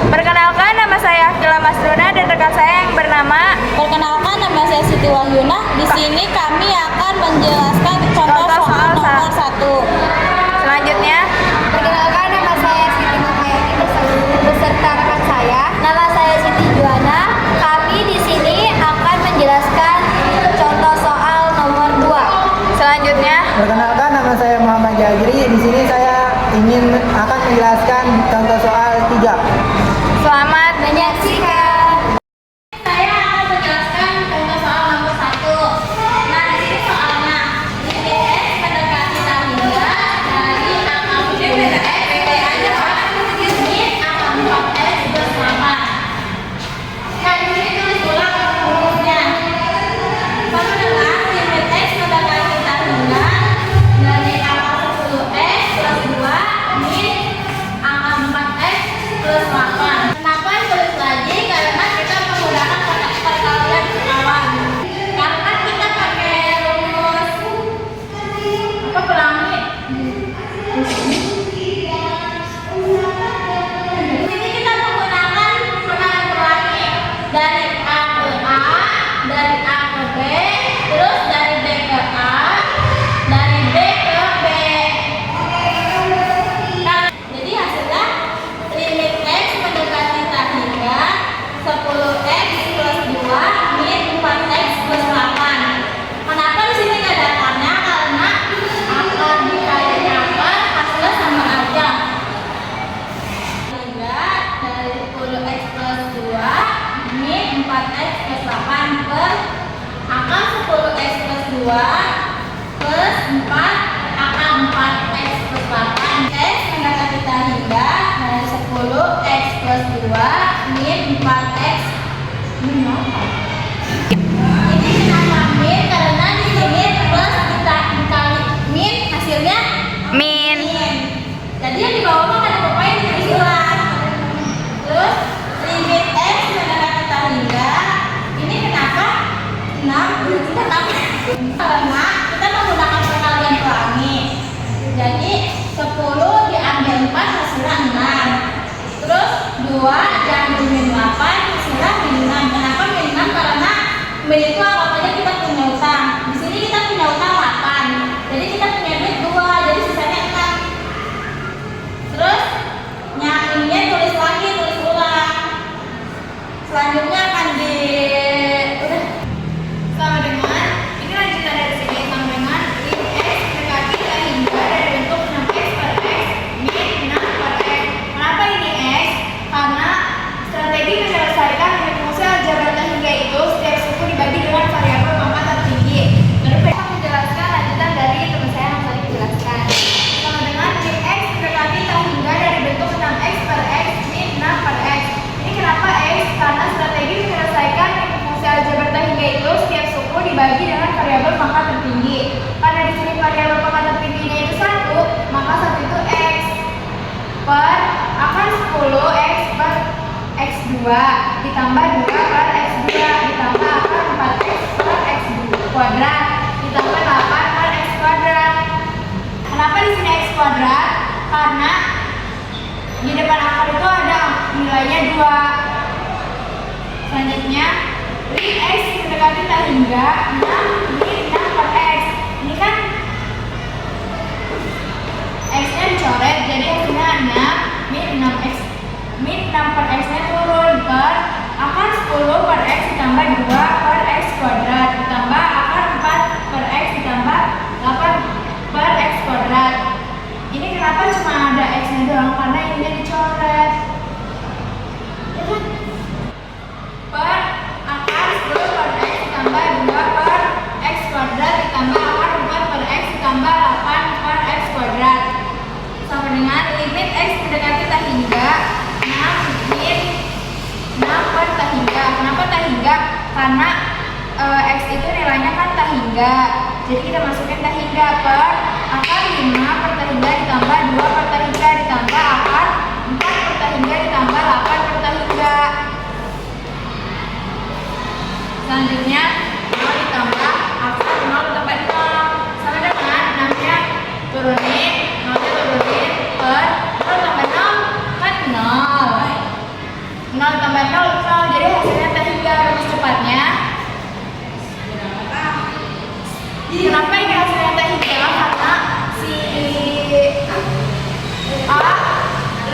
Perkenalkan, nama saya Akila Masruna dan rekan saya yang bernama. Perkenalkan, nama saya Siti Wahyuna. Di sini kami akan menjelaskan contoh soal nomor 1. Selanjutnya, Perkenalkan, nama saya Siti Muhayyadi beserta rekan saya. Nama saya Siti Juwana. Kami di sini akan menjelaskan contoh soal nomor 2. selanjutnya, Perkenalkan, nama saya Muhammad Jagri. Di sini saya akan menjelaskan contoh soal 3. selamat Menyaksikan. Saya akan menjelaskan contoh soal nomor 1. Nah, di sini soalnya limit X mendekati hingga dari angka 10X limit angka 4X plus 8. Nah, di sini tulis ulang rumusnya. Sama dengan limit X mendekati hingga dari angka 10X plus 2 limit angka 4X plus 8. Kenapa tulis lagi? Karena kita menggunakan perkalian awal. Karena kita pakai rumus apa pelangi. Di sini kita menggunakan perkalian pelangi dari A ke A, dari A ke B, terus dari B ke A, dari B ke B. Nah, jadi hasilnya limit X mendekati hingga 10X plus 2 min 4X plus 8. Kenapa di sini nggak ada akarnya? Karena akar dikali akar hasilnya sama aja. Hingga dari 10X plus 2 min 4X plus 8 per akar 10X plus 2 plus 4 akar 4X plus 8. X mendekati hingga dari 10X plus 2 min 4X min apa? Ini kenapa min? Karena di sini plus kita dikali min hasilnya min. jadi yang di bawah tuh ada apa yang ditulis ulang. Terus limit X mendekati hingga ini kenapa 6? Kenapa? Karena kita menggunakan perkalian pelangi. Jadi 10 diambil 4 hasilnya 6. Terus 2 diambil min 8 hasilnya min 6. Kenapa min 6? Karena min itu anggapnya kita punya utang. Di sini kita punya utang 8. Jadi kita punya duit 2. Jadi sisanya 6. Terus yang ininya tulis lagi, tulis ulang. Selanjutnya akan udah Sama dengan, ini lanjutan dari sini, sama dengan lim X mendekati hingga dari bentuk 6X per X min 6 per X. Kenapa ini X? Karena strategi menyelesaikan limit fungsi aljabar hingga itu setiap suku dibagi dengan variabel mangkat tertinggi. Terus saya akan menjelaskan lanjutan dari teman saya yang tadi dijelaskan. Sama dengan lim X mendekati hingga dari bentuk 6X per X min 6 per X. Ini kenapa X? Karena strategi menyelesaikan limit fungsi aljabar hingga itu setiap suku dibagi dengan variabel pangkat tertinggi. Karena di sini variabel pangkat tertingginya itu 1, maka 1 itu X per akar 10 X per X2 ditambah 2 per X2 ditambah akar 4X per X kuadrat ditambah 8 per X kuadrat. Kenapa di sini X kuadrat? Karena di depan akar itu ada nilainya 2. Selanjutnya lim X mendekati hingga 6 min 6 per X. Ini kan X-nya dicoret, jadi hasilnya 6 min 6X. Min 6 per X-nya turun per akar 10 per X ditambah 2 per X kuadrat ditambah akar 4 per X ditambah 8 per X kuadrat. Ini kenapa cuma ada X-nya doang? Karena ininya dicoret. Ya kan? Per akar 10 per X ditambah 2 per X kuadrat ditambah akar 4 per X ditambah 8 per X kuadrat. Sama dengan limit X mendekati hingga 6 min 6 per hingga. Kenapa hingga? Karena X itu nilainya kan hingga. Jadi kita masukin hingga per akar 5 per hingga ditambah 2 per hingga ditambah akar 4 per hingga ditambah 8 per hingga. Selanjutnya 0 ditambah akar 0 ditambah 0 sama dengan 6-nya turunin, 0-nya turunin per 0 tambah 0 kan 0. 0 tambah 0, 0. Jadi hasilnya T hingga. Rumus cepatnya. Kenapa ini hasilnya T hingga? Karena si A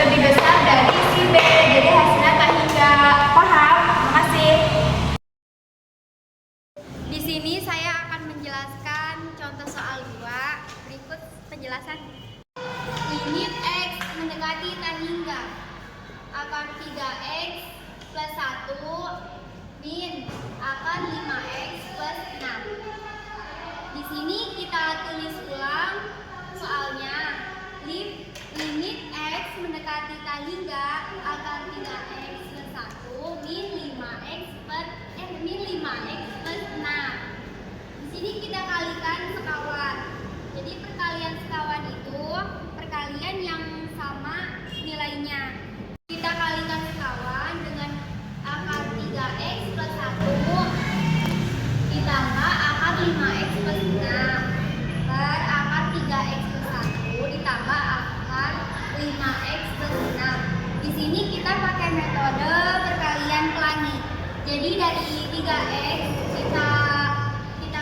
lebih besar dari si B. Jadi hasilnya T hingga. Paham? Makasih. Di sini saya akan menjelaskan contoh soal 2. Berikut penjelasan. Limit X mendekati T hingga. Akar 3X plus 1 min akar 5X plus 6. Di sini kita tulis ulang soalnya. Limit X mendekati T hingga akar 3X plus 1 min 5X plus 6. Di sini kita kalikan sekawan. Jadi perkalian sekawan itu perkalian yang sama nilainya. Kita kalikan sekawan dengan akar 3X plus 1 ditambah akar 5X plus 6 per akar 3X plus 1 ditambah akar 5X plus 6. Di sini kita pakai metode perkalian pelangi. Jadi dari 3X kita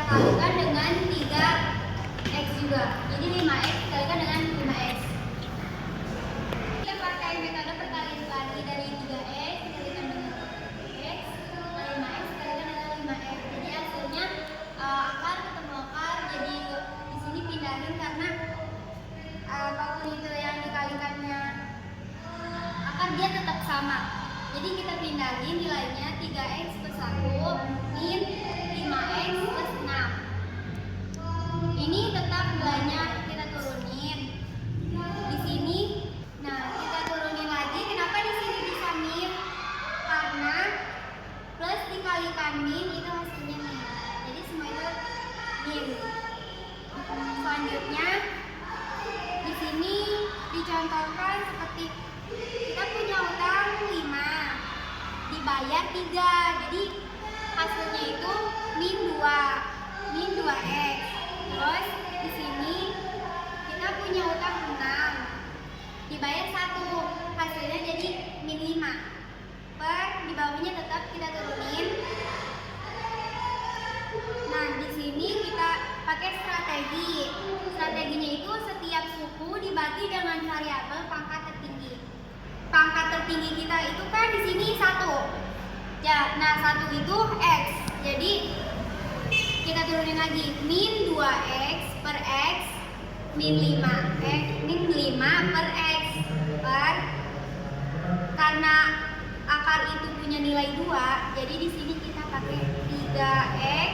kalikan dengan 3X juga. Jadi 5X dikalikan dengan 5X. Kita pakai metode perkalian pelangi dari 3X dikalikan dengan 3X, 5X dikalikan dengan 5X. Jadi hasilnya akar ketemu akar. Jadi di sini pindahin karena apapun itu yang dikalikannya akar dia tetap sama. Jadi kita pindahin nilainya 3X plus 1 min 5X plus 6. Ini tetap nilainya kita turunin. Di sini, nah kita turunin lagi. Kenapa di sini bisa min? Karena plus dikalikan min itu hasilnya min. Jadi semua itu min. Selanjutnya di sini dicontohkan seperti kita punya utang 5 dibayar 3. Jadi hasilnya itu min 2x. Terus di sini kita punya utang 6 dibayar 1. Hasilnya jadi min 5. Per di bawahnya tetap kita turunin. Nah, di sini kita pakai strategi. Strateginya itu setiap suku dibagi dengan variabel pangkat tertinggi. Pangkat tertinggi kita itu kan di sini 1. Ya, nah 1 itu X. Jadi kita turunin lagi min 2X per X min 5 per X per, karena akar itu punya nilai 2, jadi di sini kita pakai 3X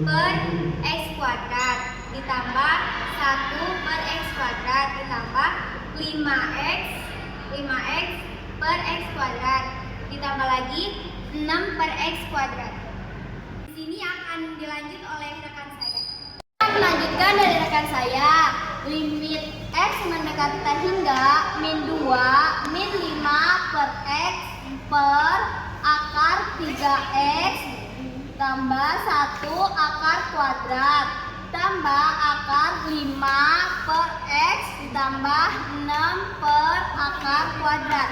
per X kuadrat ditambah 1 per X kuadrat ditambah 5X per X kuadrat ditambah lagi 6 per X kuadrat. Di sini akan dilanjut oleh rekan saya. Kita melanjutkan dari rekan saya. Limit X mendekati T hingga min 2 min 5 per X per akar 3X tambah 1 akar kuadrat tambah akar 5 per X ditambah 6 per akar kuadrat.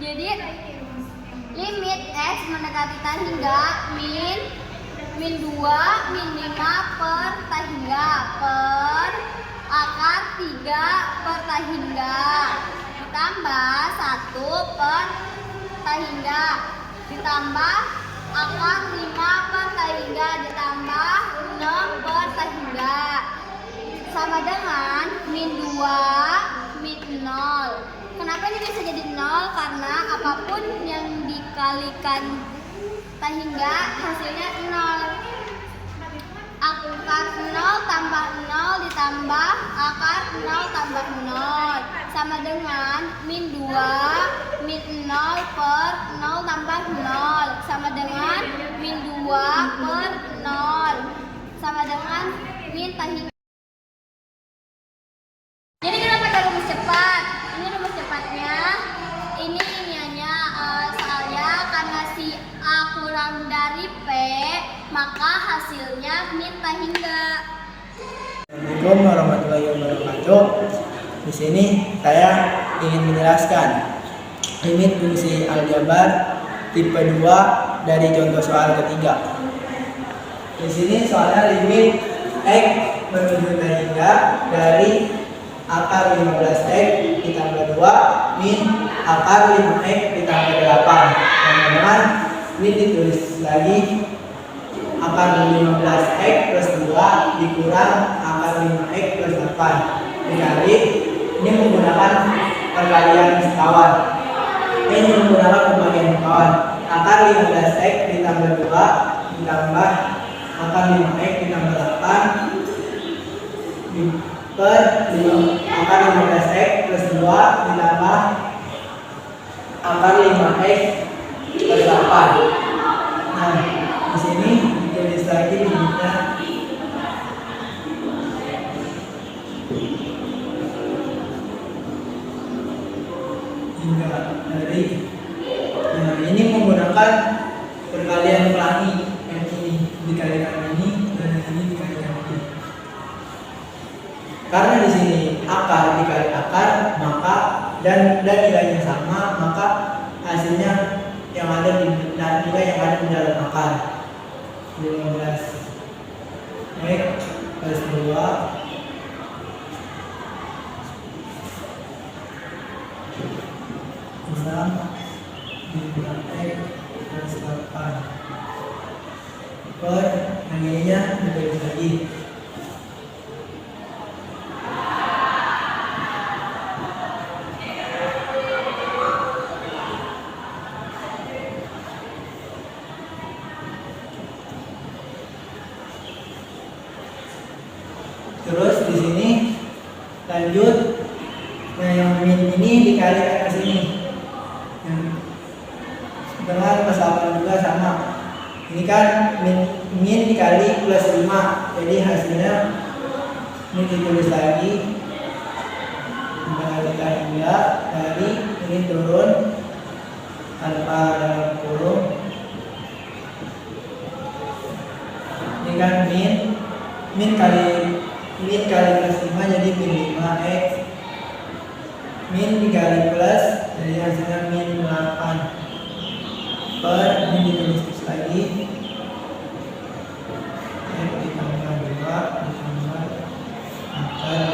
Jadi limit X mendekati T hingga min 2 min 5 per T hingga per akar 3 per T hingga ditambah 1 per T hingga ditambah akar 5 per T hingga ditambah 6 per T hingga sama dengan min 2 min 0. Kenapa ini bisa jadi 0? Karena apapun yang dikalikan T hingga hasilnya 0. Akar 0 tambah 0 ditambah akar 0 tambah 0 sama dengan min 2 min 0 per 0 tambah 0 sama dengan min 2 per 0 sama dengan min T hingga. Jadi kita pakai rumus cepat. Ini rumus cepatnya. Ini iniannya soalnya karena si A kurang dari P, maka hasilnya min T hingga. Assalamualaikum warahmatullahi wabarakatuh. Di sini saya ingin menjelaskan limit fungsi aljabar tipe 2 dari contoh soal ketiga. Di sini soalnya limit X menuju ke hingga dari akar 15X ditambah 2 min akar 5X ditambah 8. Teman-teman, ini ditulis lagi akar 15X plus 2 dikurang akar 5X plus 8 dikali, ini menggunakan perkalian sekawan. Ini menggunakan pembagian sekawan. Akar 15X ditambah 2 ditambah akar 5X ditambah 8 per akar 15X plus 2 ditambah akar 5X plus 8. Nah, di sini ditulis lagi limitnya hingga dari, nah ini menggunakan perkalian pelangi, yang ini dikalikan ini dan yang ini dikalikan ini. Karena di sini akar dikali akar, maka dan nilainya sama, maka hasilnya yang ada di nilai yang ada di dalam akar 15X plus 2 6 5X plus 8 per yang ininya ditulis lagi. Terus di sini lanjut, nah yang min ini dikalikan ke sini, dengan plus 8 juga sama. Ini kan min dikali plus 5, jadi hasilnya ini ditulis lagi dikalikan 2 dari ini turun tanpa dalam kurung. Ini kan min kali plus 5 jadi min 5X, min dikali plus jadi hasilnya min 8 per ini ditulis lagi X ditambah 2 ditambah akar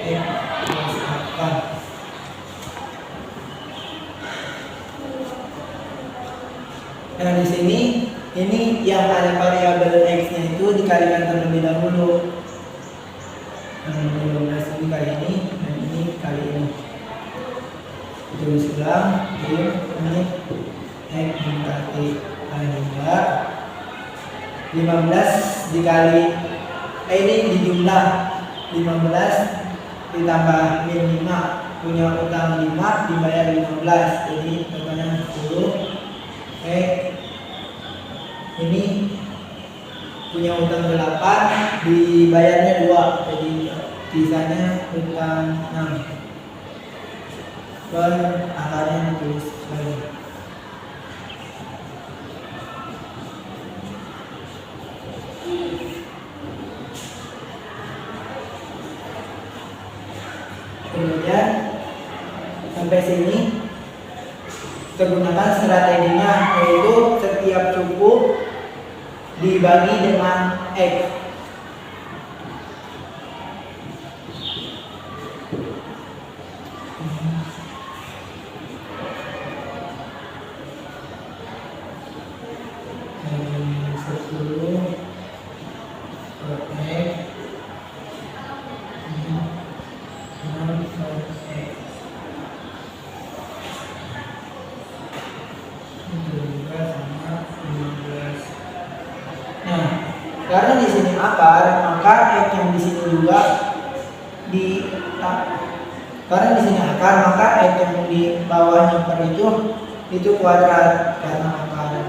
X plus 8. Nah di sini ini yang ada variabel X-nya itu dikalikan terlebih dahulu. Nah, 15 ini kali ini dan ini kali ini. Tulis ulang, ini X dikali hingga 15 dikali ini dijumlah 15 ditambah min 5, punya utang 5 dibayar 15, jadi totalnya 10. Ini punya utang 8 dibayarnya 2, jadi sisanya utang 6 per akarnya ditulis lagi. Kemudian sampai sini kita gunakan strateginya, yaitu setiap cukup dibagi dengan X. Karena di sini akar, maka X yang di sini juga karena di sini akar, maka X yang di bawahnya per itu kuadrat karena akar.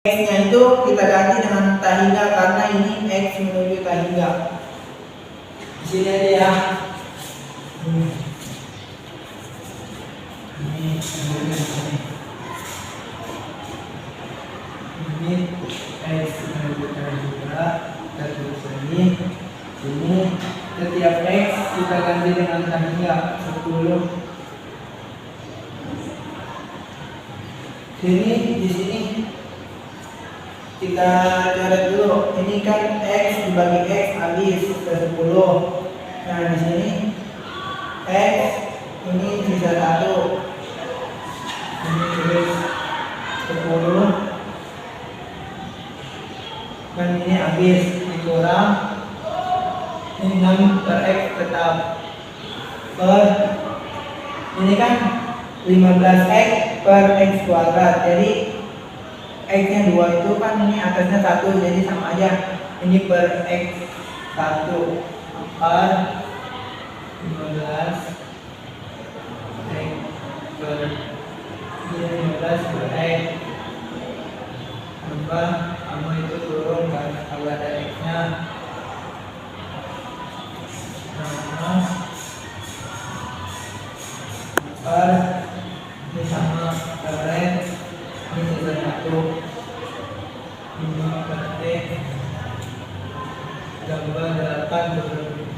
X-nya itu kita ganti dengan tahingga karena ini X menuju tahingga. Di sini aja ya. Ini ambilnya di sini. Ini X menunjukkan juga kita tulis lagi. Ini setiap X kita ganti dengan tangga 10. Di sini kita coret dulu. Ini kan X dibagi X habis ke 10. Nah di sini X ini sisa 1. Ini tulis 10. Dan ini habis dikurang. Ini 6 per X tetap per ini kan 15X per X kuadrat. Jadi X nya 2 itu kan ini atasnya 1, jadi sama aja. Ini per X 1 per 15 X per 15 per X tambah kamu itu turun karena kalau ada X nya per ini sama keren ini sisa 1 ini per T tambah 8 per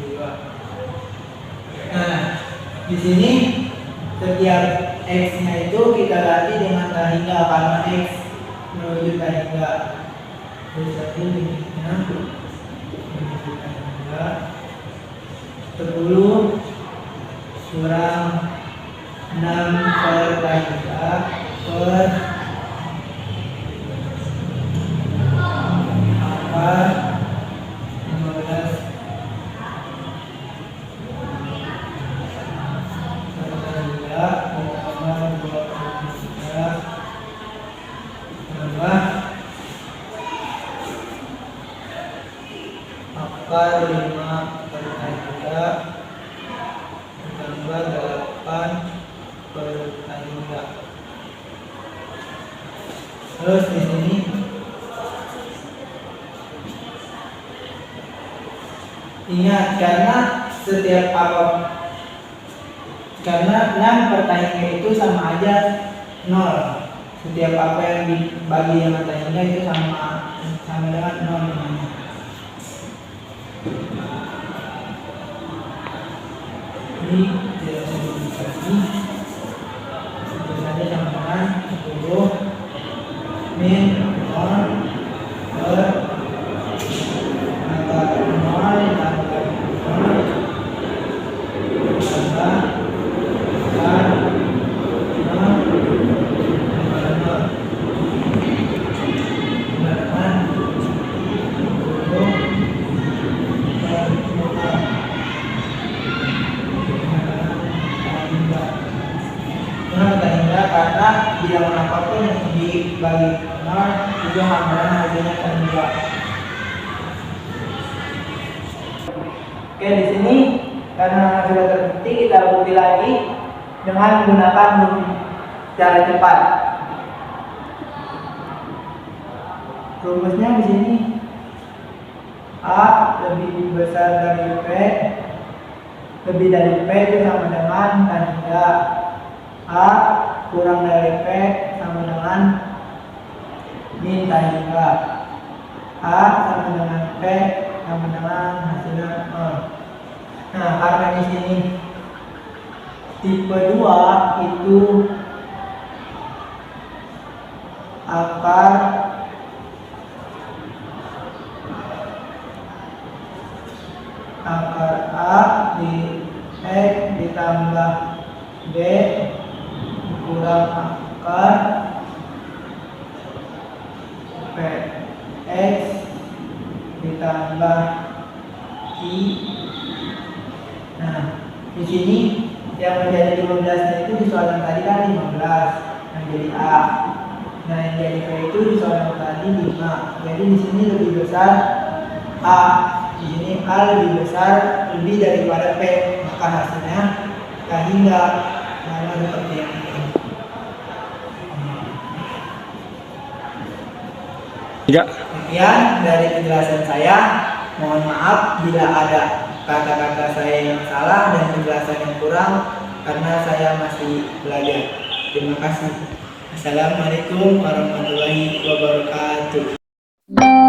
2. Nah di sini setiap X nya itu kita ganti dengan tahingga karena X menuju tahingga. Jadi tadi limitnya menuju tahingga 10 kurang 6 per tahingga per apa 15 per tahingga ditambah 23 tambah akar 5 per tahingga tambah 8 per tahingga. Terus di sini ingat karena setiap apa karena 6 per tahingga itu sama aja 0. Setiap apa yang dibagi dengan tahingga itu sama dengan 0 namanya. Ini tidak usah dibagi. Tulisannya sama dengan 10 min 0 per akar 0 tambah 0 tambah akar 0 tambah 0 berarti 10 per 4. Kenapa tahingga? Karena bilangan apapun yang dibagi 0 itu hamparan hasilnya tahingga. Oke, di sini karena sudah terbukti kita bukti lagi dengan menggunakan cara cepat. Rumusnya di sini A lebih besar dari P, lebih dari P itu sama dengan tahingga. A kurang dari P sama dengan min tahingga. A sama dengan P sama dengan hasilnya 0. Nah, karena di sini tipe 2 itu akar A di X ditambah B kurang akar Px ditambah I. Nah, di sini yang menjadi 15-nya itu di soal yang tadi kan 15 yang jadi A. Nah, yang jadi P itu di soal yang tadi 5. Jadi di sini lebih besar A. Di sini A lebih besar lebih daripada P, maka hasilnya tahingga. Nah, seperti yang ini. Sekian dari penjelasan saya. Mohon maaf bila ada kata-kata saya yang salah dan penjelasan yang kurang. karena saya masih belajar. Terima kasih. Assalamualaikum warahmatullahi wabarakatuh.